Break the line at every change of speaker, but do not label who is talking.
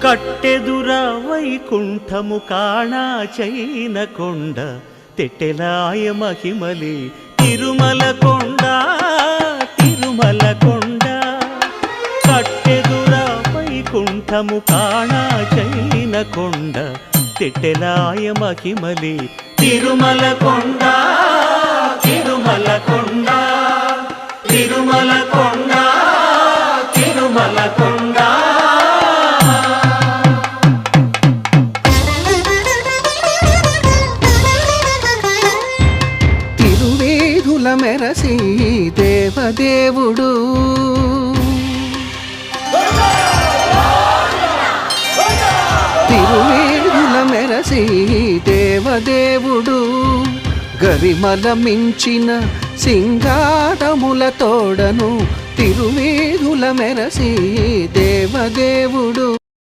కట్టెదుర వైకుంఠము కాణా చైన కొండ తెట్టెలాయ మహిమలి తిరుమల కొండ తిరుమల కొండ కట్టెదుర వైకుంఠము కాణా చైన కొండ తెట్టెలాయ మహిమలి తిరుమల కొండ తిరుమల కొండ తిరుమల కొండ తిరుమల కొండ
తిరువేధుల మెరసి దేవదేవుడు తిరువేధుల మెరసి దేవదేవుడు గరిమల మించిన సింగారముల తోడను తిరువేధుల మెరసి దేవదేవుడు